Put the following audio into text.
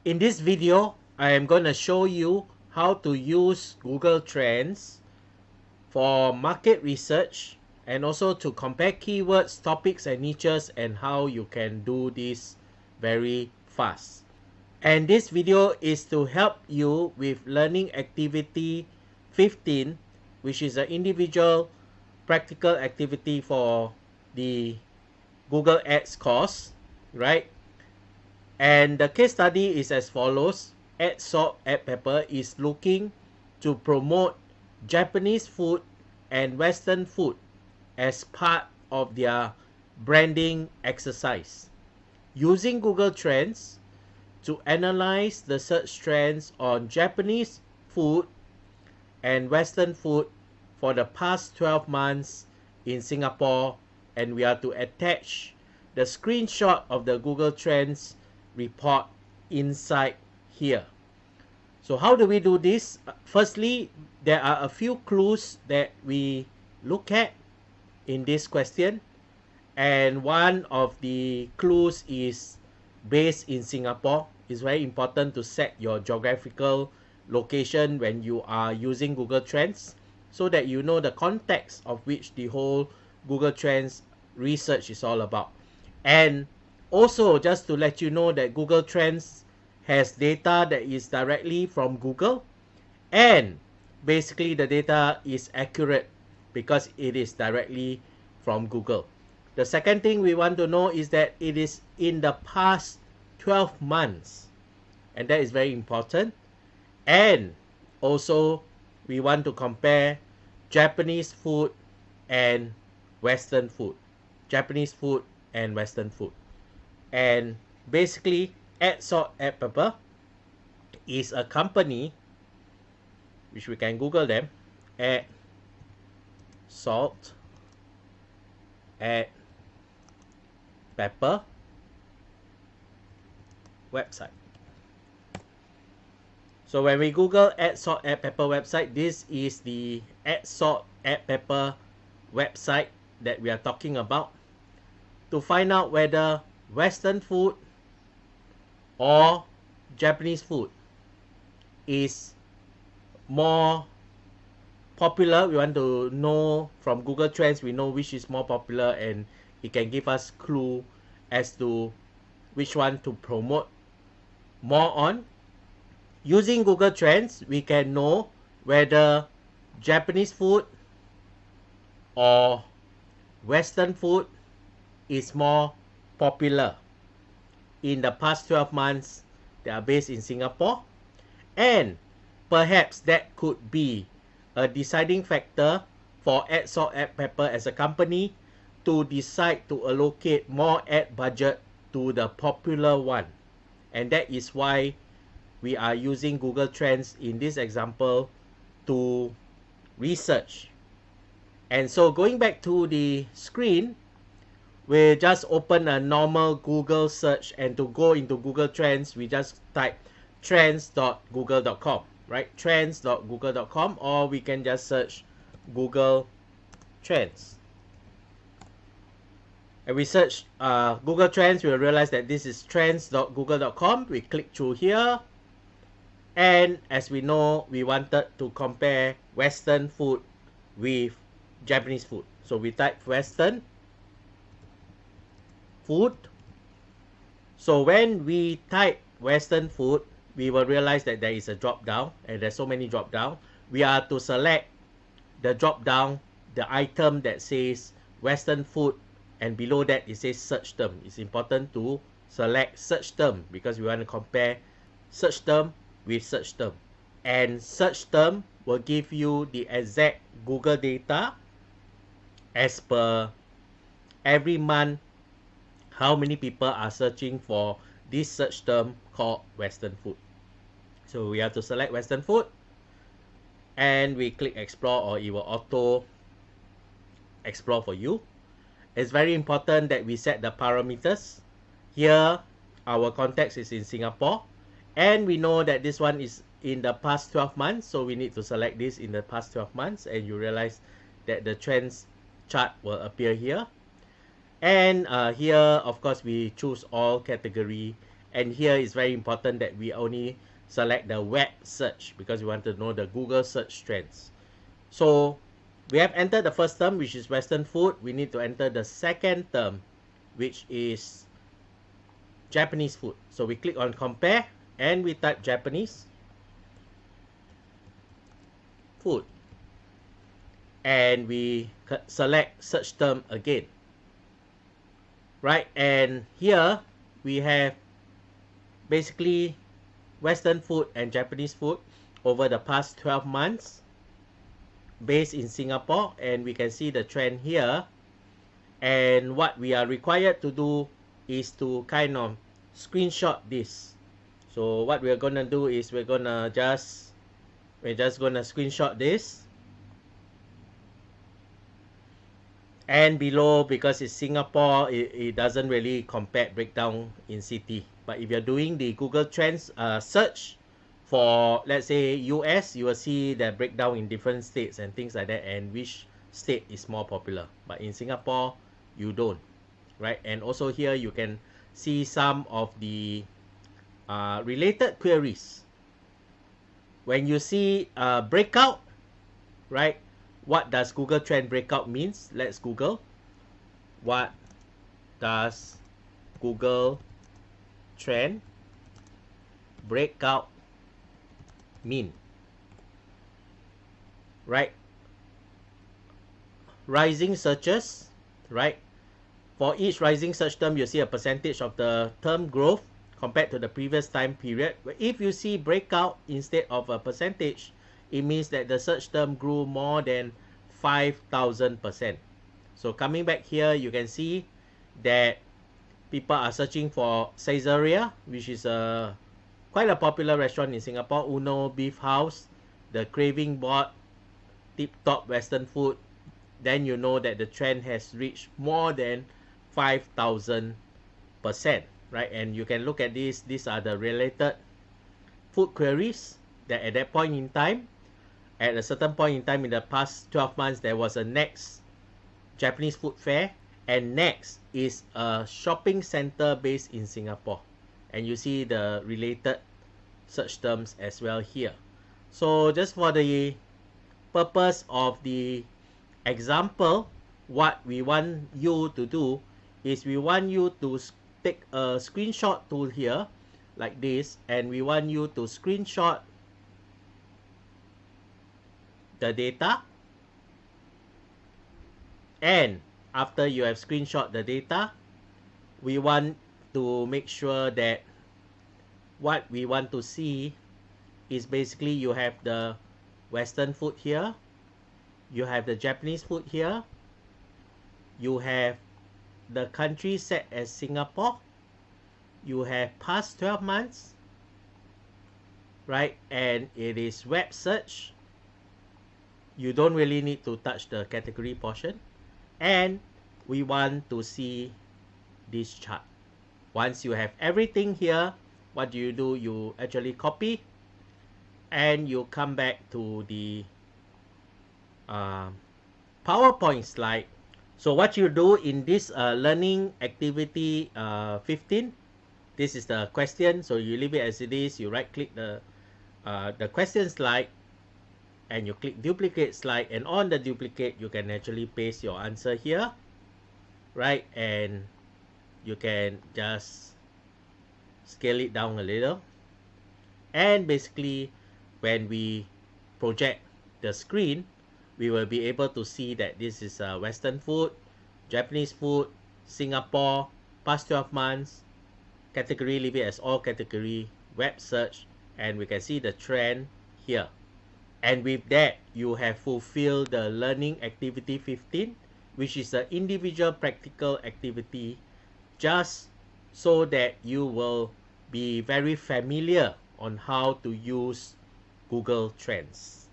In this video, I am going to show you how to use Google Trends for market research and also to compare keywords, topics and niches, and how you can do this very fast. And this video is to help you with learning activity 15, which is an individual practical activity for the Google Ads course, right? And the case study is as follows. Add Salt, Add Pepper is looking to promote Japanese food and Western food as part of their branding exercise. Using Google Trends to analyze the search trends on Japanese food and Western food for the past 12 months in Singapore, and we are to attach the screenshot of the Google Trends report inside here. So how do we do this? Firstly, there are a few clues that we look at in this question, and one of the clues is based in Singapore. It's very important to set your geographical location when you are using Google Trends so that you know the context of which the whole Google Trends research is all about. And also, just to let you know that Google Trends has data that is directly from Google, and basically the data is accurate because it is directly from Google. The second thing we want to know is that it is in the past 12 months, and that is very important. And also we want to compare Japanese food and Western food. Japanese food and Western food. And basically, Add Salt, Add Pepper is a company which we can Google them. Add Salt, Add Pepper website. So when we Google Add Salt, Add Pepper website, this is the Add Salt, Add Pepper website that we are talking about to find out whether Western food or Japanese food is more popular. We want to know from Google Trends, we know which is more popular, and it can give us clue as to which one to promote more on. Using Google Trends, we can know whether Japanese food or Western food is more popular in the past 12 months. They are based in Singapore, and perhaps that could be a deciding factor for Add Salt, Add Pepper as a company to decide to allocate more ad budget to the popular one. And that is why we are using Google Trends in this example to research. And so going back to the screen, we just open a normal Google search, and to go into Google Trends, we just type trends.google.com, right? Trends.google.com, or we can just search Google Trends. And we search Google Trends, we will realize that this is trends.google.com. We click through here, and as we know, we wanted to compare Western food with Japanese food. So we type Western food. So when we type Western food, we will realize that there is a drop down, and there's so many drop down. We are to select the drop down, the item that says Western food, and below that it says search term. It's important to select search term because we want to compare search term with search term. And search term will give you the exact Google data as per every month, how many people are searching for this search term called Western food. So we have to select Western food, and we click explore, or it will auto explore for you. It's very important that we set the parameters. Here, our context is in Singapore, and we know that this one is in the past 12 months, so we need to select this in the past 12 months, and you realize that the trends chart will appear here. And here, of course, we choose all category, And here is very important that we only select the web search because we want to know the Google search trends. So we have entered the first term, which is Western food. We need to enter the second term, which is Japanese food. So we click on compare and we type Japanese food. And we select search term again. Right, and here we have basically Western food and Japanese food over the past 12 months based in Singapore, and we can see the trend here. And what we are required to do is to kind of screenshot this. So what we're gonna do is we're just gonna screenshot this. And below, because it's Singapore, it doesn't really compare breakdown in city. But if you're doing the Google Trends search for, let's say, US, you will see the breakdown in different states and things like that, and which state is more popular. But in Singapore, you don't, right? And also here, you can see some of the related queries. When you see breakout, right? What does Google Trend Breakout means? Let's Google. What does Google Trend Breakout mean? Right? Rising searches, right? For each rising search term, you see a percentage of the term growth compared to the previous time period. If you see breakout instead of a percentage, it means that the search term grew more than 5,000%. So coming back here, you can see that people are searching for Caesarea, which is quite a popular restaurant in Singapore. Uno Beef House, the Craving Board, Tip Top Western Food. Then you know that the trend has reached more than 5,000%, right? And you can look at this. These are the related food queries that at that point in time, at a certain point in time in the past 12 months, there was a Next Japanese food fair, and Next is a shopping center based in Singapore. And you see the related search terms as well here. So just for the purpose of the example, what we want you to do is we want you to take a screenshot tool here like this, and we want you to screenshot the data. And after you have screenshot the data, we want to make sure that what we want to see is basically you have the Western food here, you have the Japanese food here, you have the country set as Singapore, you have past 12 months, right? And it is web search. You don't really need to touch the category portion. And we want to see this chart. Once you have everything here, what do? You actually copy and you come back to the PowerPoint slide. So what you do in this learning activity 15, this is the question. So you leave it as it is. You right click the question slide and you click duplicate slide, and on the duplicate you can actually paste your answer here, right? And you can just scale it down a little, and basically when we project the screen, we will be able to see that this is Western food, Japanese food, Singapore, past 12 months, category, leave it as all category, web search, and we can see the trend here. And with that, you have fulfilled the learning activity 15, which is an individual practical activity, just so that you will be very familiar on how to use Google Trends.